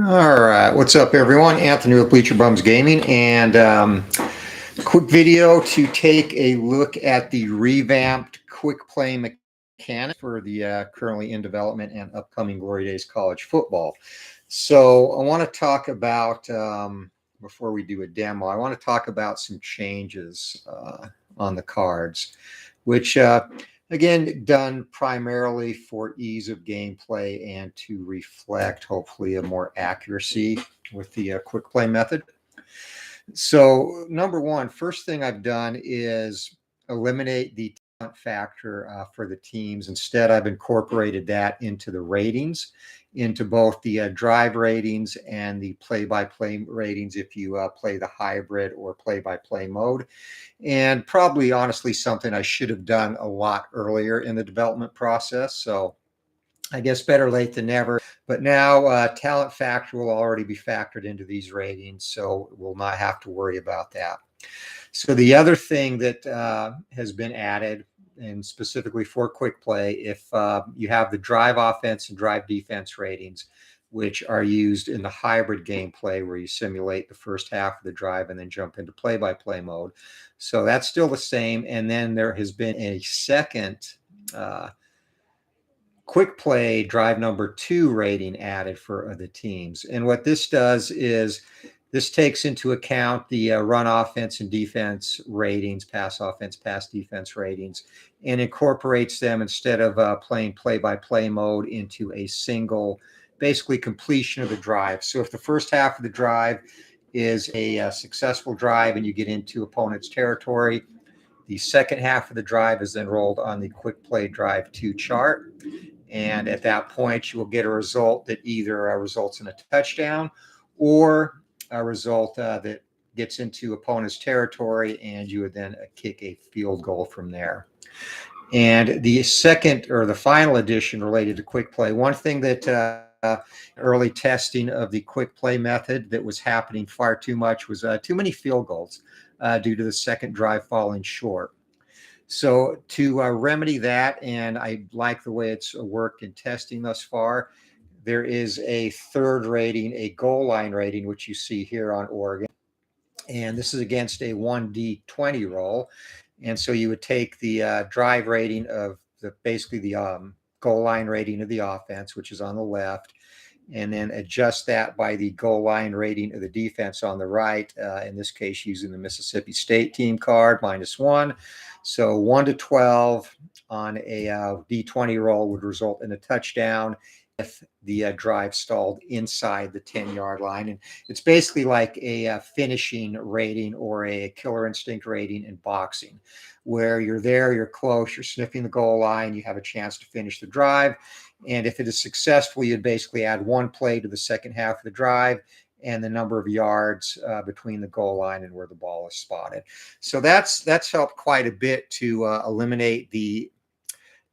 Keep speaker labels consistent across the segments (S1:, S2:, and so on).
S1: All right, what's up, everyone? Anthony with Bleacher Bums Gaming, and quick video to take a look at the revamped quick play mechanics for the currently in development and upcoming Glory Days college football. So I want to talk about, before we do a demo, I want to talk about some changes on the cards, which again, done primarily for ease of gameplay and to reflect, hopefully, a more accuracy with the quick play method. So, number one, first thing I've done is eliminate the talent factor for the teams. Instead, I've incorporated that into the ratings, into both the drive ratings and the play-by-play ratings if you play the hybrid or play-by-play mode. And probably, honestly, something I should have done a lot earlier in the development process. So I guess better late than never. But now talent factor will already be factored into these ratings, so we'll not have to worry about that. So the other thing that has been added, and specifically for quick play, if you have the drive offense and drive defense ratings, which are used in the hybrid gameplay where you simulate the first half of the drive and then jump into play-by-play mode. So that's still the same. And then there has been a second quick play drive number 2 rating added for the teams. And what this does is this takes into account the run offense and defense ratings, pass offense, pass defense ratings, and incorporates them instead of playing play-by-play mode into a single, basically completion of the drive. So if the first half of the drive is a successful drive and you get into opponent's territory, the second half of the drive is then rolled on the quick play drive 2 chart. And at that point, you will get a result that either results in a touchdown or a result that gets into opponent's territory, and you would then kick a field goal from there. And the second or the final addition related to quick play, one thing that early testing of the quick play method that was happening far too much was too many field goals due to the second drive falling short. So to remedy that, and I like the way it's worked in testing thus far, there is a third rating, a goal line rating, which you see here on Oregon. And this is against a 1D20 roll. And so you would take the drive rating of basically the goal line rating of the offense, which is on the left, and then adjust that by the goal line rating of the defense on the right, in this case using the Mississippi State team card, -1. So 1 to 12 on a D20 roll would result in a touchdown if the drive stalled inside the 10-yard line. And it's basically like a finishing rating or a killer instinct rating in boxing, where you're there, you're close, you're sniffing the goal line, you have a chance to finish the drive. And if it is successful, you'd basically add one play to the second half of the drive and the number of yards between the goal line and where the ball is spotted. So that's helped quite a bit to eliminate the,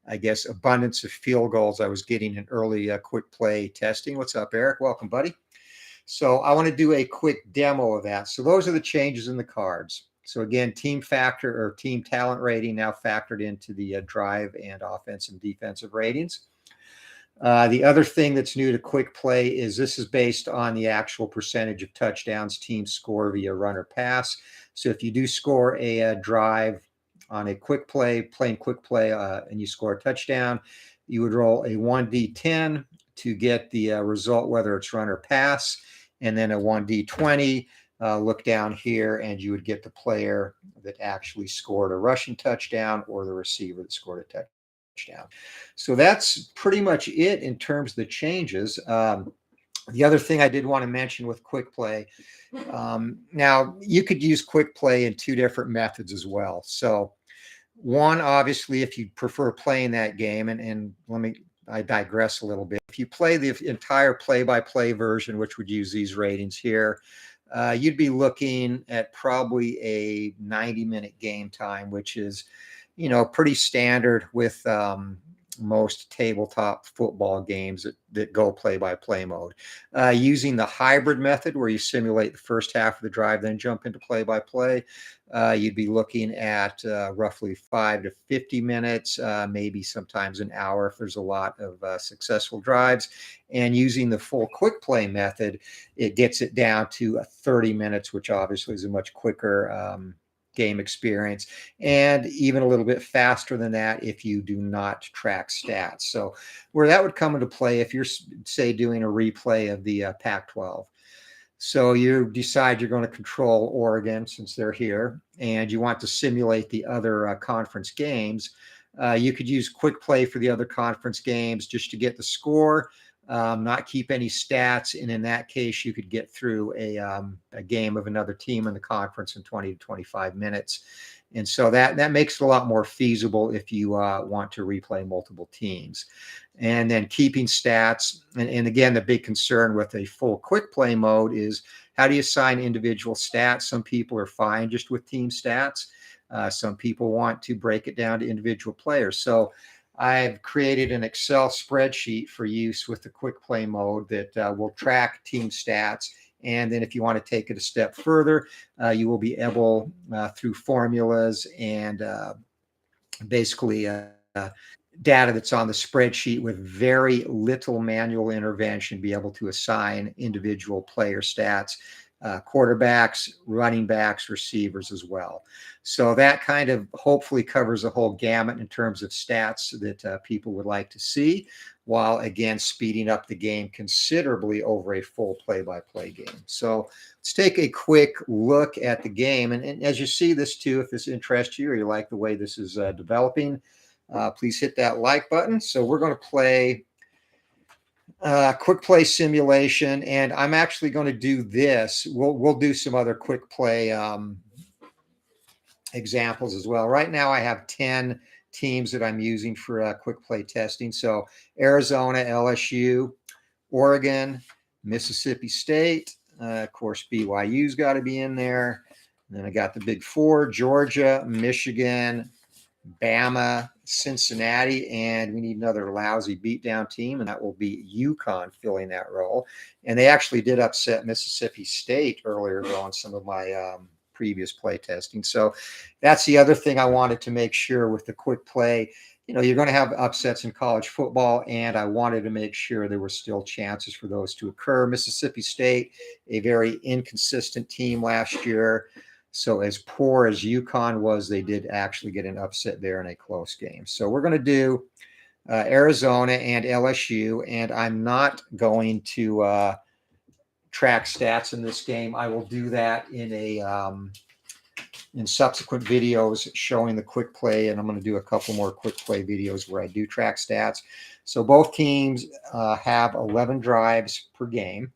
S1: I guess, abundance of field goals I was getting in early quick play testing. What's up, Eric? Welcome, buddy. So I want to do a quick demo of that. So those are the changes in the cards. So again, team factor or team talent rating now factored into the drive and offensive and defensive ratings. The other thing that's new to quick play is this is based on the actual percentage of touchdowns teams score via run or pass. So if you do score a drive on a quick play, playing quick play, and you score a touchdown, you would roll a 1D10 to get the result, whether it's run or pass, and then a 1D20. Look down here, and you would get the player that actually scored a rushing touchdown or the receiver that scored a touchdown. So that's pretty much it in terms of the changes. The other thing I did want to mention with quick play, now you could use quick play in 2 different methods as well. So one, obviously, if you prefer playing that game, and I digress a little bit. If you play the entire play-by-play version, which would use these ratings here, you'd be looking at probably a 90-minute game time, which is, pretty standard with most tabletop football games that go play-by-play mode. Using the hybrid method where you simulate the first half of the drive, then jump into play-by-play, you'd be looking at roughly 5 to 50 minutes, maybe sometimes an hour if there's a lot of successful drives. And using the full quick play method, it gets it down to 30 minutes, which obviously is a much quicker game experience, and even a little bit faster than that if you do not track stats. So where that would come into play if you're, say, doing a replay of the Pac-12. So you decide you're going to control Oregon since they're here, and you want to simulate the other conference games. You could use quick play for the other conference games just to get the score, not keep any stats. And in that case, you could get through a game of another team in the conference in 20 to 25 minutes. And so that makes it a lot more feasible if you want to replay multiple teams. And then keeping stats. And again, the big concern with a full quick play mode is how do you assign individual stats? Some people are fine just with team stats. Some people want to break it down to individual players. So I've created an Excel spreadsheet for use with the quick play mode that will track team stats. And then if you want to take it a step further, you will be able, through formulas and basically data that's on the spreadsheet with very little manual intervention, be able to assign individual player stats, quarterbacks, running backs, receivers as well. So that kind of hopefully covers a whole gamut in terms of stats that people would like to see, while again speeding up the game considerably over a full play-by-play game. So let's take a quick look at the game. And as you see this too, if this interests you or you like the way this is developing, please hit that like button. So we're going to play quick play simulation, and I'm actually going to do this. We'll do some other quick play examples as well. Right now I have 10 teams that I'm using for quick play testing. So Arizona, LSU, Oregon, Mississippi State, of course BYU's got to be in there. And then I got the big four: Georgia, Michigan, Bama, Cincinnati, and we need another lousy beatdown team, and that will be UConn filling that role. And they actually did upset Mississippi State earlier, though, on some of my previous play testing. So that's the other thing I wanted to make sure with the quick play. You know, you're going to have upsets in college football, and I wanted to make sure there were still chances for those to occur. Mississippi State, a very inconsistent team last year. So as poor as UConn was, they did actually get an upset there in a close game. So we're going to do Arizona and LSU, and I'm not going to track stats in this game. I will do that in subsequent videos showing the quick play, and I'm going to do a couple more quick play videos where I do track stats. So both teams have 11 drives per game.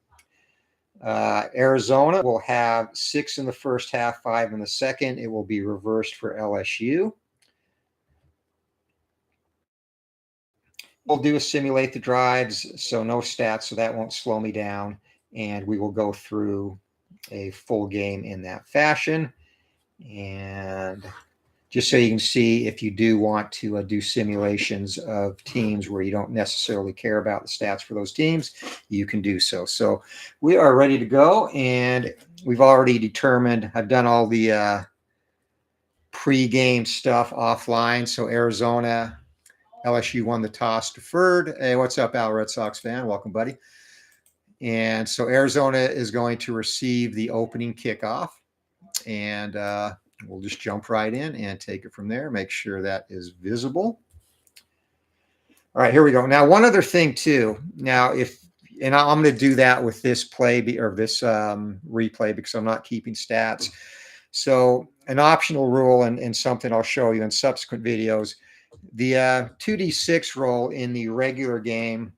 S1: Arizona will have 6 in the first half, 5 in the second. It will be reversed for LSU. We'll do a simulate the drives, so no stats, so that won't slow me down. And we will go through a full game in that fashion. And just so you can see, if you do want to do simulations of teams where you don't necessarily care about the stats for those teams, you can do so. So we are ready to go, and we've already determined, I've done all the pre-game stuff offline. So Arizona, LSU won the toss, deferred. Hey, what's up, Al, Red Sox fan? Welcome, buddy. And so Arizona is going to receive the opening kickoff, and we'll just jump right in and take it from there. Make sure that is visible. All right, here we go. Now, one other thing too. Now, and I'm going to do that with this play or this replay because I'm not keeping stats. So an optional rule and something I'll show you in subsequent videos, the 2d6 roll in the regular game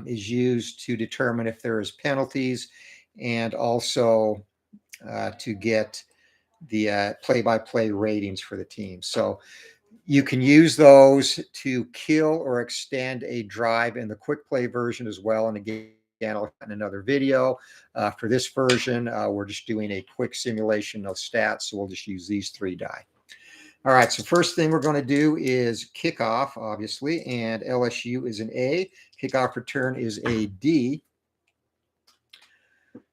S1: is used to determine if there is penalties, and also to get the play-by-play ratings for the team. So you can use those to kill or extend a drive in the quick play version as well. And again, I'll in another video. For this version, we're just doing a quick simulation of stats, so we'll just use these 3 die. All right, so first thing we're going to do is kickoff, obviously, and LSU is an A. Kickoff return is a D.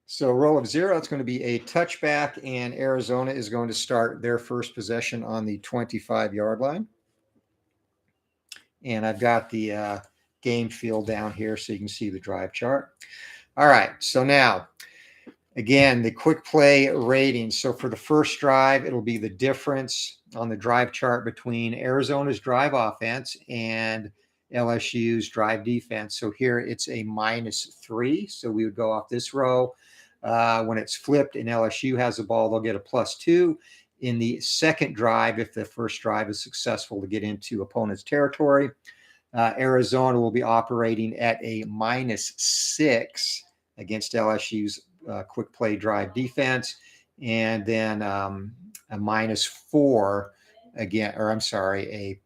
S1: So roll of 0, it's going to be a touchback, and Arizona is going to start their first possession on the 25-yard line. And I've got the game field down here so you can see the drive chart. All right, so now, again, the quick play rating. So for the first drive, it'll be the difference on the drive chart between Arizona's drive offense and LSU's drive defense. So here it's a -3. So we would go off this row. When it's flipped and LSU has the ball, they'll get a +2. In the second drive, if the first drive is successful to get into opponent's territory, Arizona will be operating at a -6 against LSU's quick play drive defense, and then a -4 again, or I'm sorry, it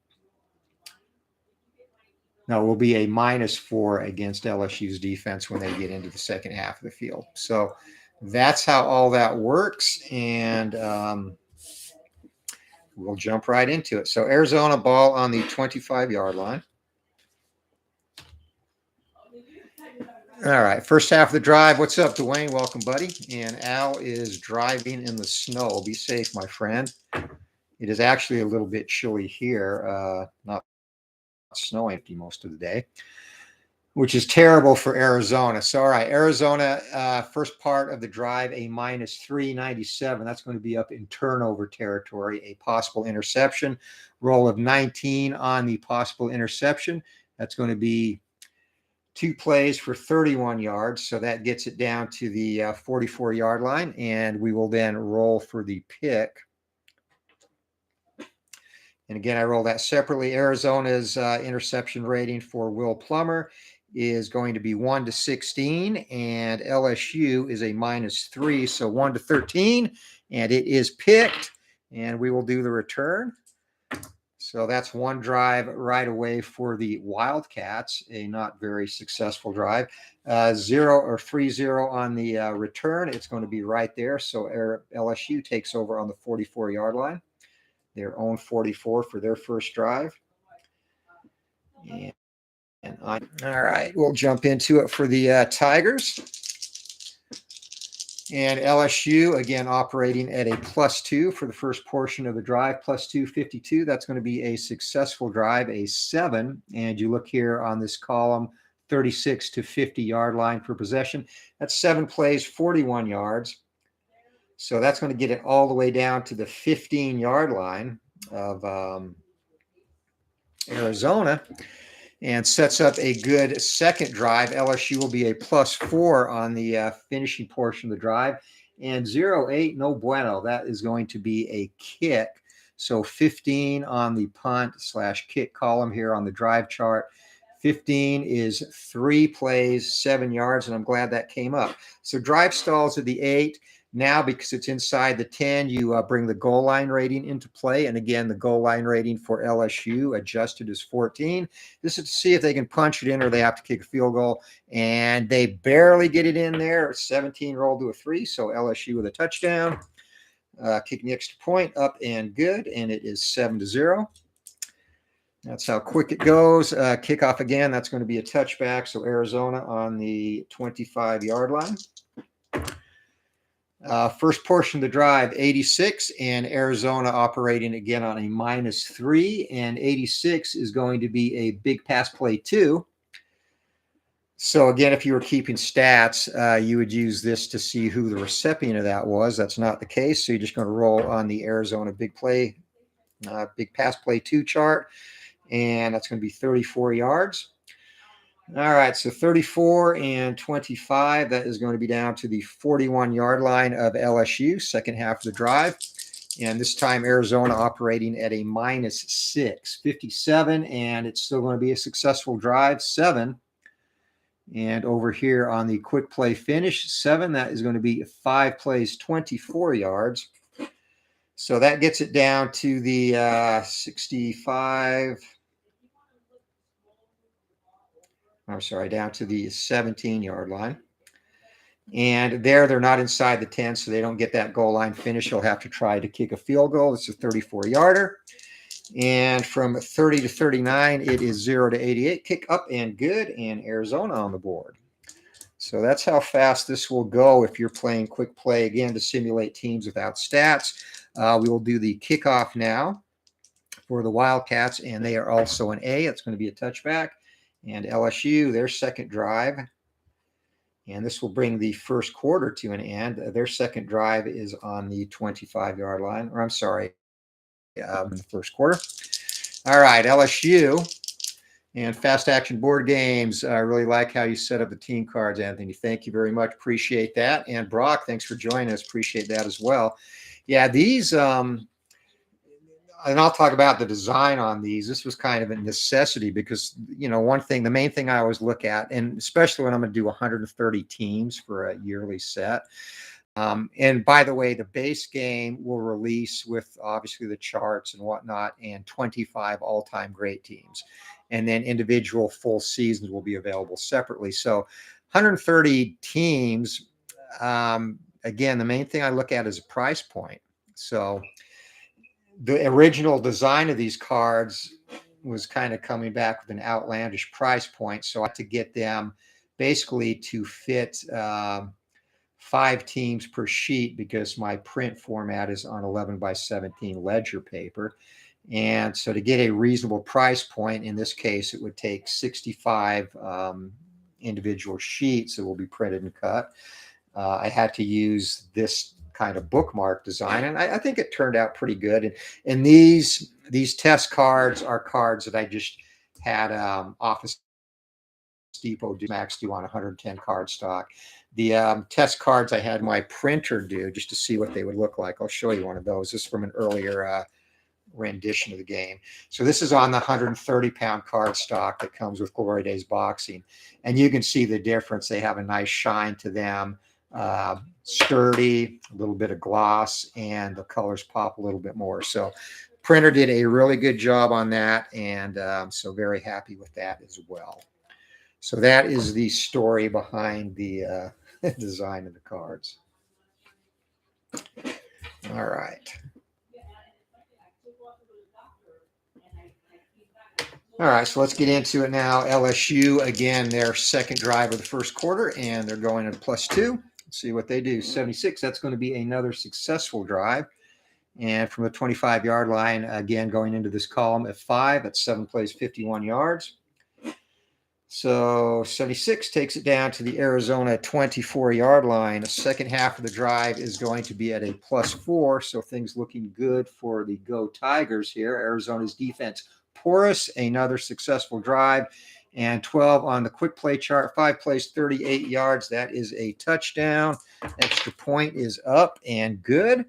S1: will be a -4 against LSU's defense when they get into the second half of the field. So that's how all that works, and we'll jump right into it. So Arizona ball on the 25-yard line. All right, first half of the drive. What's up, Dwayne? Welcome, buddy. And Al is driving in the snow. Be safe, my friend. It is actually a little bit chilly here. Not snowing most of the day, which is terrible for Arizona. So, all right, Arizona, first part of the drive, a -397. That's going to be up in turnover territory, a possible interception. Roll of 19 on the possible interception. That's going to be 2 plays for 31 yards. So that gets it down to the 44-yard line, and we will then roll for the pick. And again, I roll that separately. Arizona's interception rating for Will Plummer is going to be 1 to 16, and LSU is a -3, so 1 to 13, and it is picked, and we will do the return. So that's one drive right away for the Wildcats, a not very successful drive. 3-0 on the return. It's going to be right there. So LSU takes over on the 44-yard line, their own 44 for their first drive. All right, we'll jump into it for the Tigers. And LSU, again, operating at a +2 for the first portion of the drive, +2, 52. That's going to be a successful drive, a 7. And you look here on this column, 36 to 50-yard line for possession. That's 7 plays, 41 yards. So that's going to get it all the way down to the 15-yard line of Arizona, and sets up a good second drive. LSU will be a +4 on the finishing portion of the drive. And 0-8, no bueno. That is going to be a kick. So 15 on the punt/kick column here on the drive chart. 15 is 3 plays, 7 yards, and I'm glad that came up. So drive stalls at the 8. Now, because it's inside the 10, you bring the goal line rating into play. And again, the goal line rating for LSU adjusted is 14. This is to see if they can punch it in or they have to kick a field goal. And they barely get it in there. 17 rolled to a 3, so LSU with a touchdown. Kicking the extra point, up and good, and it is 7-0. That's how quick it goes. Kickoff again, that's going to be a touchback. So Arizona on the 25-yard line. First portion of the drive, 86, and Arizona operating again on a -3, and 86 is going to be a big pass play 2. So again, if you were keeping stats, you would use this to see who the recipient of that was. That's not the case. So you're just going to roll on the Arizona big pass play 2 chart, and that's going to be 34 yards. All right, so 34 and 25, that is going to be down to the 41-yard line of LSU, second half of the drive. And this time Arizona operating at a -6, 57, and it's still going to be a successful drive, 7. And over here on the quick play finish, 7, that is going to be 5 plays, 24 yards. So that gets it down to the 65. I'm sorry, down to the 17-yard line. And they're not inside the 10, so they don't get that goal line finish. They'll have to try to kick a field goal. It's a 34-yarder. And from 30 to 39, it is 0 to 88. Kick up and good, and Arizona on the board. So that's how fast this will go if you're playing quick play, again, to simulate teams without stats. We will do the kickoff now for the Wildcats, and they are also an A. It's going to be a touchback. And LSU, their second drive. And this will bring the first quarter to an end. Their second drive is on the 25-yard line, or I'm sorry, in the first quarter. All right, LSU and Fast Action Board Games. I really like how you set up the team cards, Anthony. Thank you very much. Appreciate that. And Brock, thanks for joining us. Appreciate that as well. Yeah, these, and I'll talk about the design on these. This was kind of a necessity because, one thing, the main thing I always look at, and especially when I'm going to do 130 teams for a yearly set. And by the way, the base game will release with obviously the charts and whatnot and 25 all-time great teams. And then individual full seasons will be available separately. So 130 teams, again, the main thing I look at is a price point. So the original design of these cards was kind of coming back with an outlandish price point. So I had to get them basically to fit 5 teams per sheet because my print format is on 11 by 17 ledger paper. And so to get a reasonable price point, in this case, it would take 65 individual sheets that will be printed and cut. I had to use this kind of bookmark design, and I think it turned out pretty good. And these test cards are cards that I just had Office Depot Max do on 110 card stock. The test cards I had my printer do just to see what they would look like. I'll show you one of those. This is from an earlier rendition of the game. So this is on the 130-pound card stock that comes with Glory Days boxing. And you can see the difference. They have a nice shine to them, sturdy, a little bit of gloss, and the colors pop a little bit more. So printer did a really good job on that, and so very happy with that as well. So that is the story behind the design of the cards. All right. All right, so let's get into it now. LSU, again, their second drive of the first quarter, and they're going at +2. Let's see what they do. 76, that's going to be another successful drive. And from the 25-yard line, again, going into this column at 5, that's 7 plays, 51 yards. So 76 takes it down to the Arizona 24-yard line. The second half of the drive is going to be at a +4, so things looking good for the Go Tigers here. Arizona's defense porous, another successful drive, and 12 on the quick play chart. 5 plays, 38 yards. That is a touchdown. Extra point is up and good.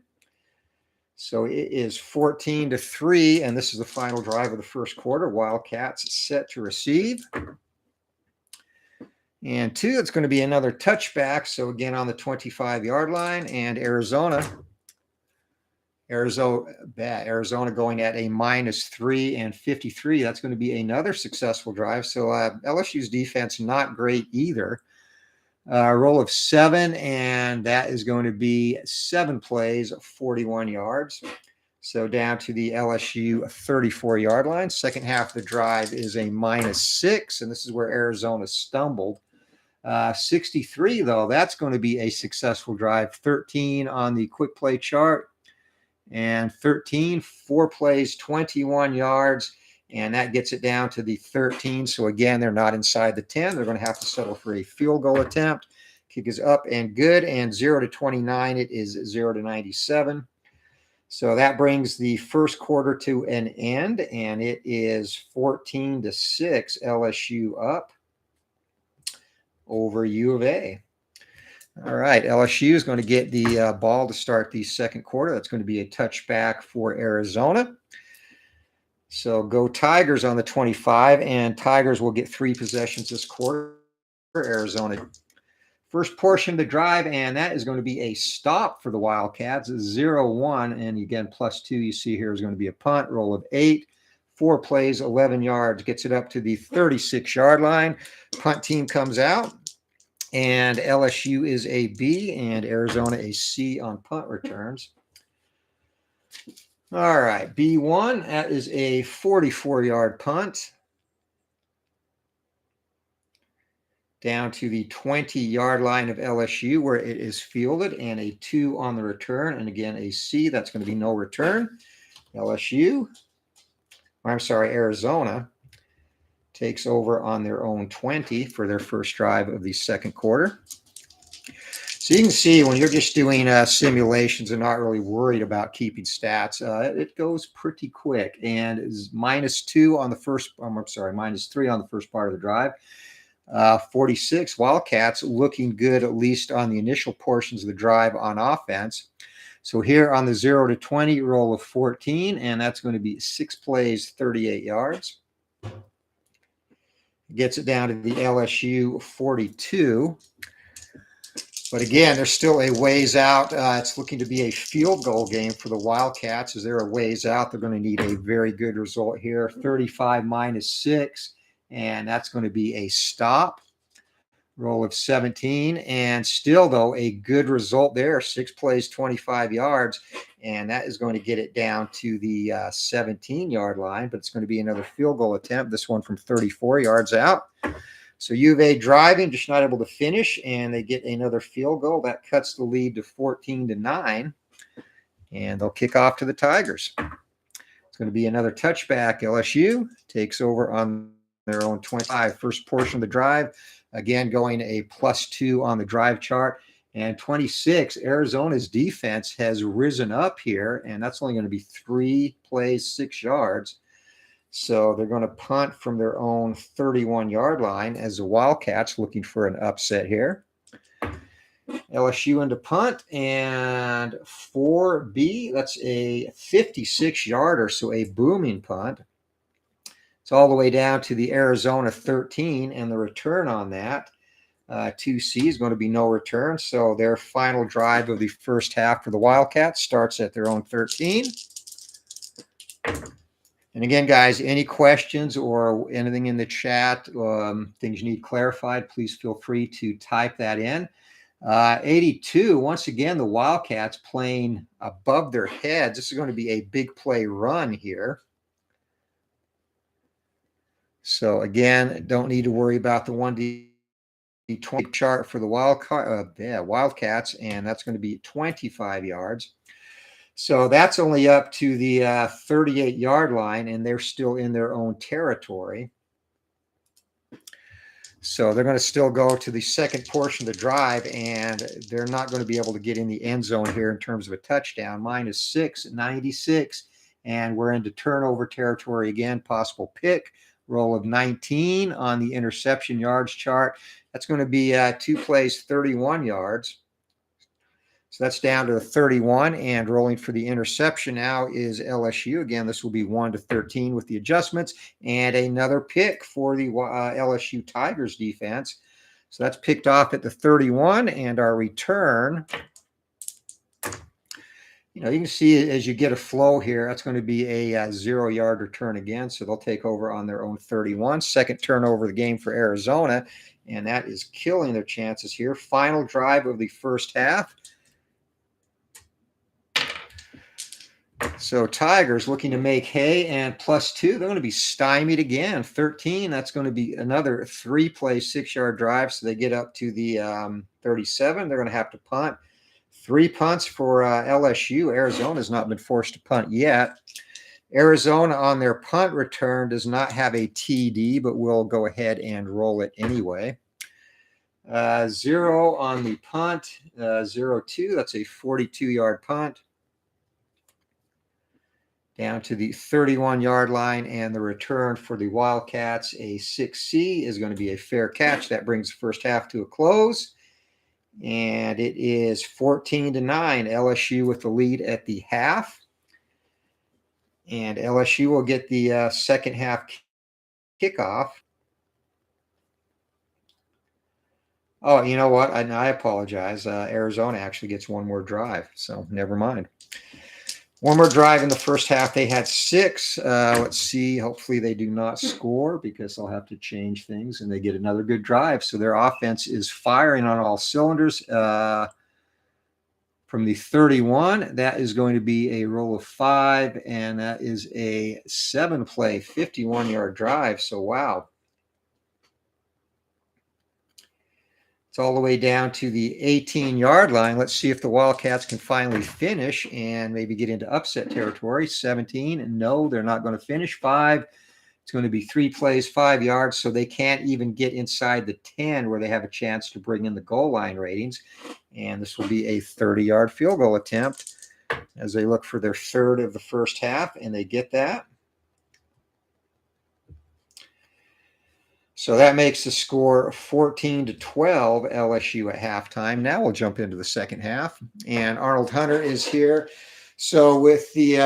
S1: So it is 14-3, and this is the final drive of the first quarter. Wildcats set to receive. And 2, it's going to be another touchback. So again, on the 25-yard line, and Arizona going at a -3 and 53. That's going to be another successful drive. So LSU's defense not great either. Roll of 7, and that is going to be 7 plays, 41 yards. So down to the LSU 34-yard line. Second half of the drive is a -6, and this is where Arizona stumbled. 63, though, that's going to be a successful drive. 13 on the quick play chart. And 13, 4 plays, 21 yards, and that gets it down to the 13. So again, they're not inside the 10. They're going to have to settle for a field goal attempt. Kick is up and good, and 0-29, it is 0-97. So that brings the first quarter to an end, and it is 14-6, LSU up over U of A. All right, LSU is going to get the ball to start the second quarter. That's going to be a touchback for Arizona. So go Tigers on the 25, and Tigers will get 3 possessions this quarter for Arizona. First portion of the drive, and that is going to be a stop for the Wildcats, 0-1. And again, +2 you see here is going to be a punt. Roll of 8, 4 plays, 11 yards, gets it up to the 36-yard line. Punt team comes out. And LSU is a B, and Arizona a C on punt returns. All right, B1, that is a 44-yard punt down to the 20-yard line of LSU where it is fielded, and a 2 on the return, and again a C. That's going to be no return. Arizona takes over on their own 20 for their first drive of the second quarter. So you can see when you're just doing simulations and not really worried about keeping stats, it goes pretty quick. And is -2 on the first, -3 on the first part of the drive. 46 Wildcats looking good, at least on the initial portions of the drive on offense. So here on the 0 to 20 roll of 14, and that's going to be 6 plays, 38 yards. Gets it down to the LSU 42. But again, they're still a ways out. It's looking to be a field goal game for the Wildcats. As they're a ways out, they're going to need a very good result here. 35 -6, and that's going to be a stop. Roll of 17, and still, though, a good result there. 6 plays, 25 yards, and that is going to get it down to the 17-yard line, but it's going to be another field goal attempt, this one from 34 yards out. So U of A driving, just not able to finish, and they get another field goal. That cuts the lead to 14-9, and they'll kick off to the Tigers. It's going to be another touchback. LSU takes over on their own 25. First portion of the drive, again going a +2 on the drive chart. And 26, Arizona's defense has risen up here, and that's only going to be 3 plays, 6 yards. So they're going to punt from their own 31-yard line as the Wildcats looking for an upset here. LSU into punt, and 4B, that's a 56-yarder, so a booming punt. It's all the way down to the Arizona 13, and the return on that, 2C, is going to be no return. So their final drive of the first half for the Wildcats starts at their own 13. And again, guys, any questions or anything in the chat, things you need clarified, please feel free to type that in. 82, once again, the Wildcats playing above their heads. This is going to be a big play run here. So again, don't need to worry about the 1D20 chart for the Wildcats, and that's going to be 25 yards. So that's only up to the 38-yard line, and they're still in their own territory. So they're going to still go to the second portion of the drive, and they're not going to be able to get in the end zone here in terms of a touchdown. -6, 96, and we're into turnover territory again, possible pick. Roll of 19 on the interception yards chart. That's going to be 2 plays, 31 yards. So that's down to 31, and rolling for the interception now is LSU. Again, this will be 1 to 13 with the adjustments, and another pick for the LSU Tigers defense. So that's picked off at the 31, and our return, you can see as you get a flow here, that's going to be a 0-yard return again. So they'll take over on their own 31. Second turnover of the game for Arizona, and that is killing their chances here. Final drive of the first half. So Tigers looking to make hay, and +2, they're going to be stymied again. 13, that's going to be another 3-play, 6-yard drive. So they get up to the 37. They're going to have to punt. 3 punts for LSU. Arizona has not been forced to punt yet. Arizona on their punt return does not have a TD, but will go ahead and roll it anyway. 0 on the punt, 0-2. That's a 42-yard punt. Down to the 31-yard line, and the return for the Wildcats, a 6C, is going to be a fair catch. That brings the first half to a close, and it is 14-9. LSU with the lead at the half, and LSU will get the second half kickoff. Oh, you know what? I apologize. Arizona actually gets one more drive, so never mind. One more drive in the first half. They had 6. Let's see. Hopefully they do not score because I'll have to change things and they get another good drive. So their offense is firing on all cylinders. From the 31, that is going to be a roll of 5, and that is a 7-play, 51-yard drive. So, wow. It's all the way down to the 18-yard line. Let's see if the Wildcats can finally finish and maybe get into upset territory. 17, and no, they're not going to finish. 5, it's going to be 3 plays, 5 yards, so they can't even get inside the 10 where they have a chance to bring in the goal line ratings. And this will be a 30-yard field goal attempt as they look for their 3rd of the first half, and they get that. So that makes the score 14-12 LSU at halftime. Now we'll jump into the second half, and Arnold Hunter is here. So with the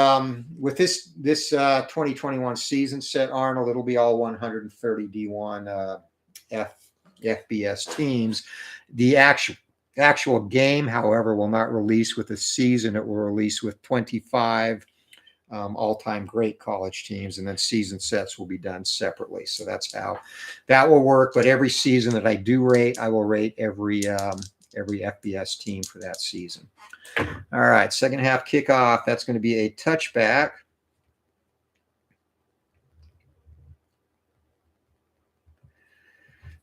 S1: this 2021 season set, Arnold, it'll be all 130 D1 FBS teams. The actual game, however, will not release with the season. It will release with 25 all-time great college teams, and then season sets will be done separately. So that's how that will work. But every season that I do rate, I will rate every FBS team for that season. All right, second half kickoff. That's going to be a touchback.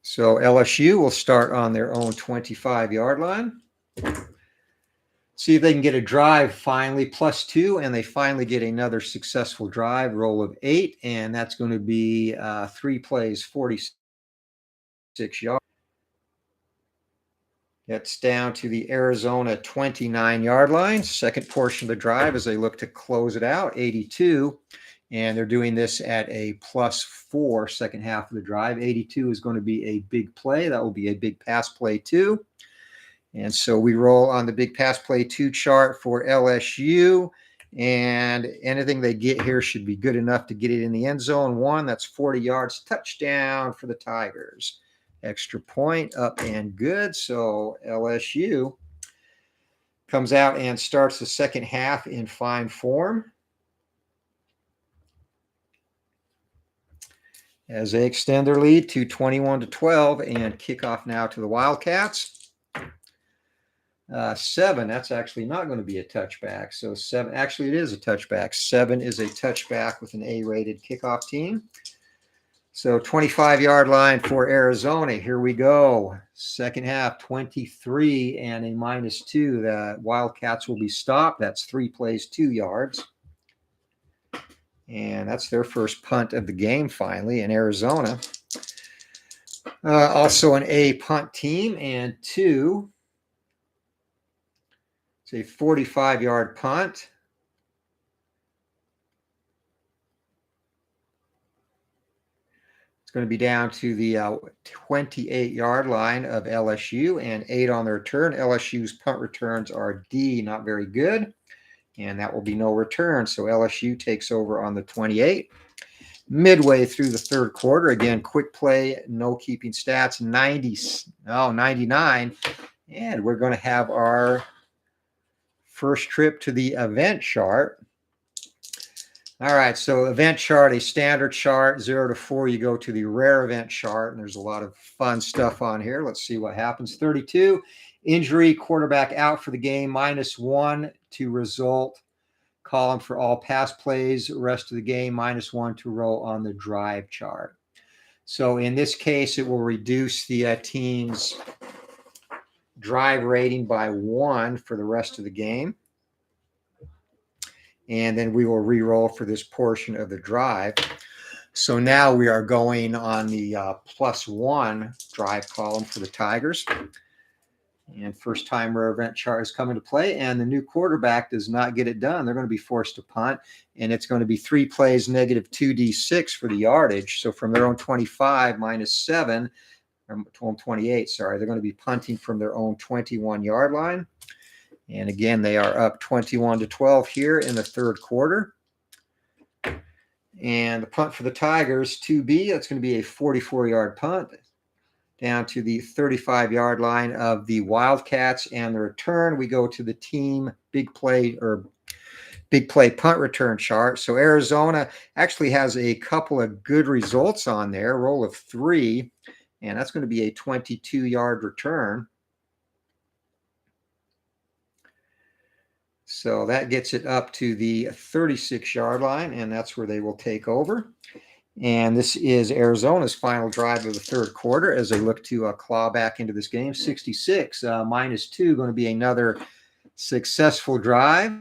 S1: So LSU will start on their own 25-yard line. See if they can get a drive finally, +2, and they finally get another successful drive, roll of 8, and that's going to be 3 plays, 46 yards. That's down to the Arizona 29-yard line. Second portion of the drive as they look to close it out, 82, and they're doing this at a +4 second half of the drive. 82 is going to be a big play. That will be a big pass play too. And so we roll on the big pass play 2 chart for LSU, and anything they get here should be good enough to get it in the end zone. 1, that's 40 yards, touchdown for the Tigers. Extra point, up and good. So LSU comes out and starts the second half in fine form as they extend their lead to 21-12 and kick off now to the Wildcats. 7, that's actually not going to be a touchback. So 7, actually it is a touchback. 7 is a touchback with an A-rated kickoff team. So 25-yard line for Arizona. Here we go. Second half, 23 and a -2. The Wildcats will be stopped. That's 3 plays, 2 yards. And that's their first punt of the game finally in Arizona. Also an A punt team, and 2. It's a 45-yard punt. It's going to be down to the 28-yard line of LSU, and 8 on the return. LSU's punt returns are D, not very good, and that will be no return. So LSU takes over on the 28. Midway through the third quarter, again, quick play, no keeping stats, 99, and we're going to have our first trip to the event chart. All right, so event chart, a standard chart, 0 to 4, you go to the rare event chart, and there's a lot of fun stuff on here. Let's see what happens. 32, injury, quarterback out for the game, -1 to result. Column for all pass plays, rest of the game, -1 to row on the drive chart. So in this case, it will reduce the team's drive rating by 1 for the rest of the game. And then we will re-roll for this portion of the drive. So now we are going on the +1 drive column for the Tigers. And first time rare event chart is coming to play, and the new quarterback does not get it done. They're going to be forced to punt, and it's going to be 3 plays, -2d6 for the yardage. So from their own 25, -7, or 28, sorry, they're going to be punting from their own 21-yard line. And again, they are up 21-12 here in the third quarter. And the punt for the Tigers, 2B, that's going to be a 44-yard punt down to the 35-yard line of the Wildcats. And the return, we go to the team big play or big play punt return chart. So Arizona actually has a couple of good results on there, roll of 3, and that's going to be a 22-yard return. So that gets it up to the 36-yard line, and that's where they will take over. And this is Arizona's final drive of the third quarter as they look to claw back into this game. 66 -2, going to be another successful drive.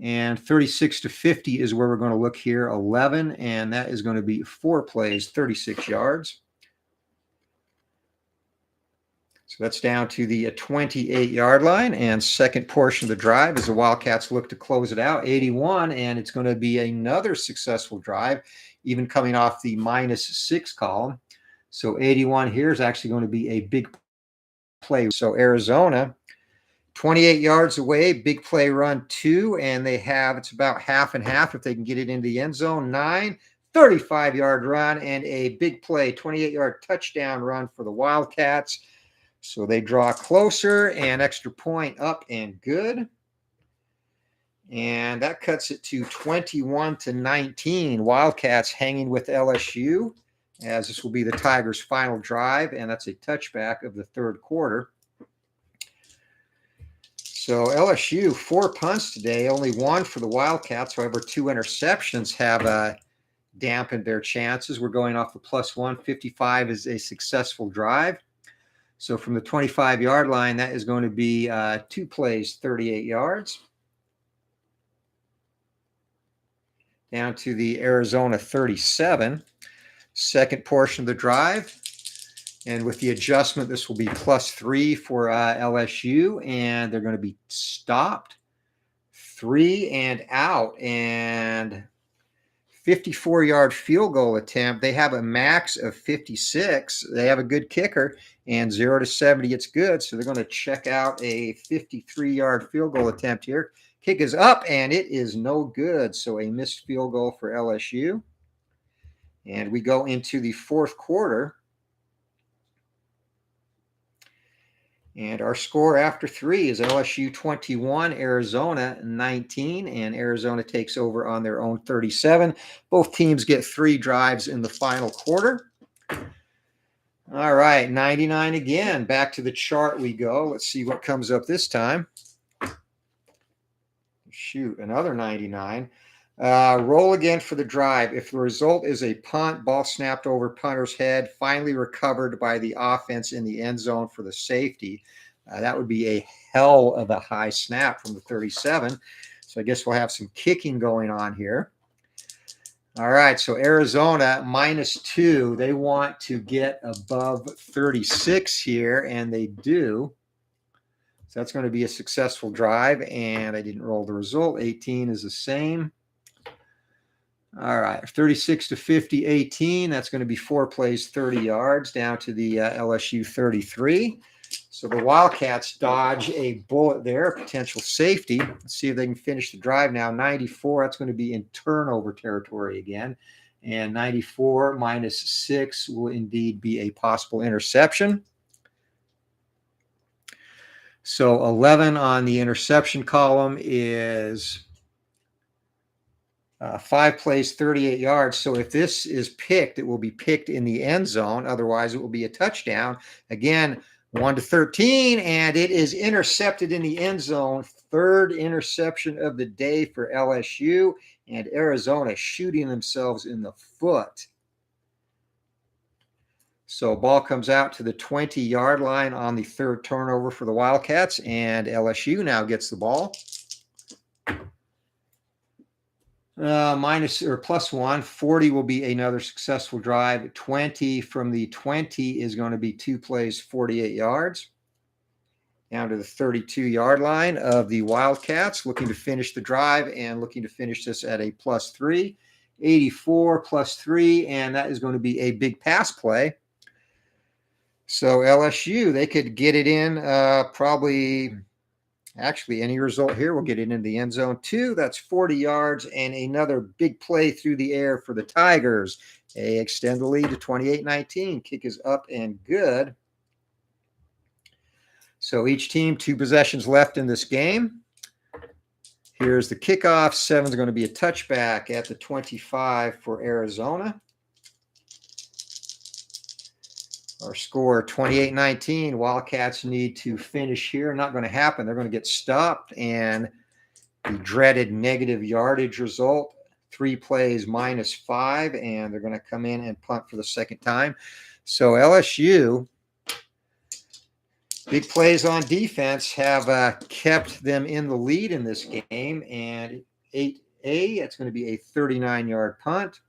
S1: And 36-50 is where we're going to look here. 11, and that is going to be 4 plays, 36 yards. So that's down to the 28-yard line, and second portion of the drive as the Wildcats look to close it out. 81, and it's going to be another successful drive, even coming off the -6 column. So 81 here is actually going to be a big play. So Arizona, 28 yards away, big play run 2, and they have, it's about half and half if they can get it into the end zone. 9, 35-yard run, and a big play, 28-yard touchdown run for the Wildcats. So they draw closer, and extra point up and good. And that cuts it to 21-19. Wildcats hanging with LSU, as this will be the Tigers' final drive, and that's a touchback of the third quarter. So LSU, 4 punts today, only 1 for the Wildcats. However, 2 interceptions have dampened their chances. We're going off the +1. 55 is a successful drive. So from the 25-yard line, that is going to be 2 plays, 38 yards. Down to the Arizona 37. Second portion of the drive. And with the adjustment, this will be +3 for LSU, and they're going to be stopped. 3 and out, and 54-yard field goal attempt. They have a max of 56. They have a good kicker, and 0 to 70, it's good. So they're going to check out a 53-yard field goal attempt here. Kick is up, and it is no good. So a missed field goal for LSU. And we go into the fourth quarter. And our score after 3 is LSU 21, Arizona 19, and Arizona takes over on their own 37. Both teams get 3 drives in the final quarter. All right, 99 again. Back to the chart we go. Let's see what comes up this time. Shoot, another 99. Roll again for the drive. If the result is a punt, ball snapped over punter's head, finally recovered by the offense in the end zone for the safety, that would be a hell of a high snap from the 37. So I guess we'll have some kicking going on here. All right, so Arizona -2. They want to get above 36 here, and they do. So that's going to be a successful drive, and I didn't roll the result. 18 is the same. All right, 36-50, 18. That's going to be 4 plays, 30 yards, down to the LSU 33. So the Wildcats dodge a bullet there, potential safety. Let's see if they can finish the drive now. 94, that's going to be in turnover territory again. And 94 -6 will indeed be a possible interception. So 11 on the interception column is 5 plays, 38 yards. So if this is picked, it will be picked in the end zone. Otherwise, it will be a touchdown. Again, 1 to 13, and it is intercepted in the end zone. Third interception of the day for LSU, and Arizona shooting themselves in the foot. So ball comes out to the 20-yard line on the third turnover for the Wildcats, and LSU now gets the ball. Minus or +1, 40 will be another successful drive. 20 from the 20 is going to be 2 plays, 48 yards. Down to the 32-yard line of the Wildcats, looking to finish the drive and looking to finish this at a +3. 84 +3, and that is going to be a big pass play. So LSU, they could get it in probably. Actually, any result here will get it into the end zone. 2, that's 40 yards, and another big play through the air for the Tigers. They extend the lead to 28-19. Kick is up and good. So each team, 2 possessions left in this game. Here's the kickoff. 7 is going to be a touchback at the 25 for Arizona. Our score 28-19. Wildcats need to finish here. Not going to happen. They're going to get stopped, and the dreaded negative yardage result, 3 plays -5, and they're going to come in and punt for the second time. So LSU, big plays on defense have kept them in the lead in this game, and 8A, it's going to be a 39-yard punt.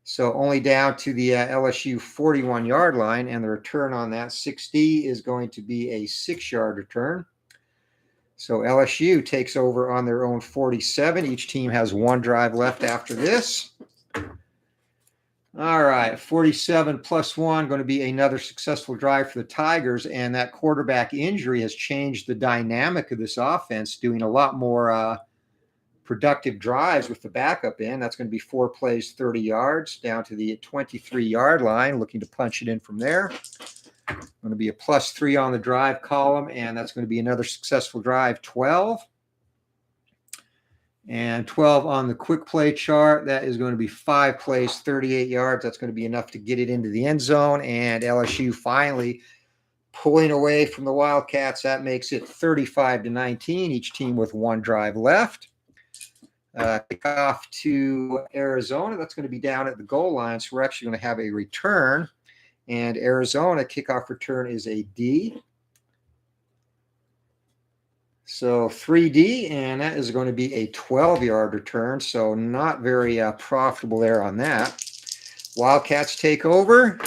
S1: So only down to the LSU 41-yard line, and the return on that 6D is going to be a 6-yard return. So LSU takes over on their own 47. Each team has 1 drive left after this. All right, 47 + 1, going to be another successful drive for the Tigers, and that quarterback injury has changed the dynamic of this offense, doing a lot more productive drives with the backup in. That's going to be 4 plays, 30 yards, down to the 23-yard line, looking to punch it in from there. Going to be a +3 on the drive column, and that's going to be another successful drive, 12. And 12 on the quick play chart. That is going to be 5 plays, 38 yards. That's going to be enough to get it into the end zone, and LSU finally pulling away from the Wildcats. That makes it 35-19, each team with 1 drive left. Kickoff to Arizona. That's going to be down at the goal line, so we're actually going to have a return. And Arizona kickoff return is a D. So 3D, and that is going to be a 12-yard return, so not very profitable there on that. Wildcats take over,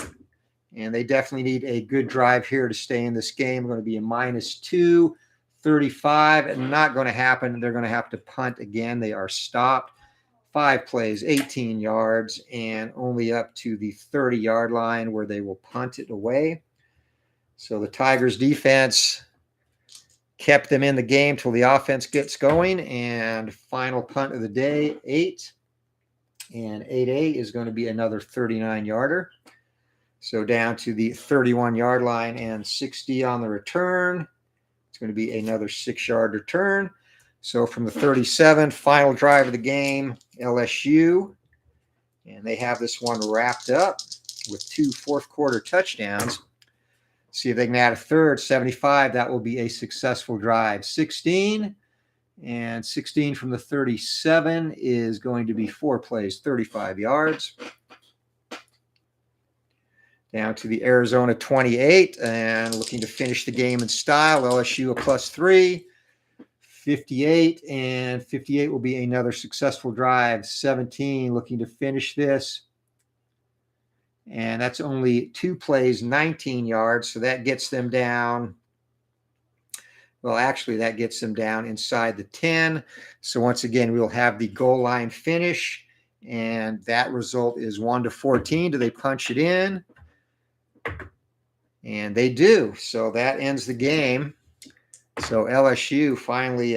S1: and they definitely need a good drive here to stay in this game. Going to be a -2. 35, and not going to happen. They're going to have to punt again. They are stopped. 5 plays, 18 yards, and only up to the 30-yard line where they will punt it away. So the Tigers defense kept them in the game till the offense gets going, and final punt of the day, 8. And 8A is going to be another 39-yarder. So down to the 31-yard line, and 60 on the return. It's going to be another 6-yard return. So from the 37, final drive of the game, LSU. And they have this one wrapped up with 2 fourth-quarter touchdowns. See if they can add a third, 75. That will be a successful drive. 16, and 16 from the 37 is going to be 4 plays, 35 yards. Down to the Arizona 28, and looking to finish the game in style. LSU a +3, 58, and 58 will be another successful drive. 17 looking to finish this, and that's only 2 plays, 19 yards, so that gets them down. Well, actually, that gets them down inside the 10. So once again, we'll have the goal line finish, and that result is 1-14. Do they punch it in? And they do. So that ends the game. So LSU finally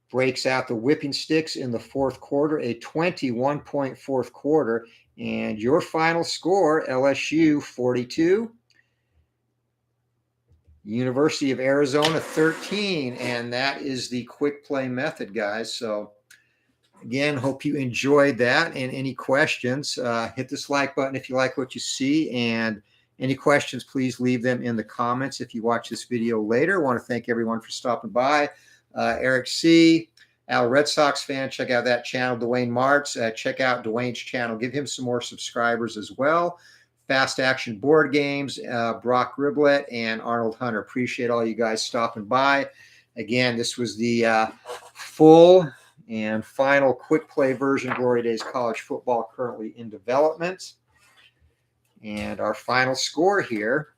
S1: breaks out the whipping sticks in the fourth quarter, a 21-point fourth quarter. And your final score, LSU 42, University of Arizona 13. And that is the quick play method, guys. So again, hope you enjoyed that. And any questions, hit this like button if you like what you see. And any questions, please leave them in the comments if you watch this video later. I want to thank everyone for stopping by. Eric C., Al Red Sox fan, check out that channel. Dwayne Martz, check out Dwayne's channel. Give him some more subscribers as well. Fast Action Board Games, Brock Riblet, and Arnold Hunter. Appreciate all you guys stopping by. Again, this was the full and final quick play version of Glory Days College Football, currently in development. And our final score here,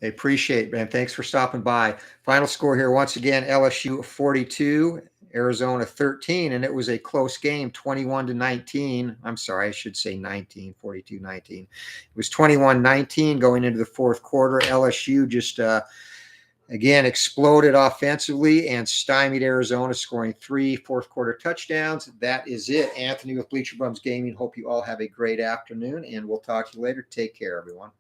S1: I appreciate it, man. Thanks for stopping by. Final score here, once again, LSU 42, Arizona 13, and it was a close game, 21-19. I'm sorry, I should say 19, 42-19. It was 21-19 going into the fourth quarter. LSU just again exploded offensively and stymied Arizona, scoring 3 fourth-quarter touchdowns. That is it. Anthony with Bleacher Bums Gaming. Hope you all have a great afternoon, and we'll talk to you later. Take care, everyone.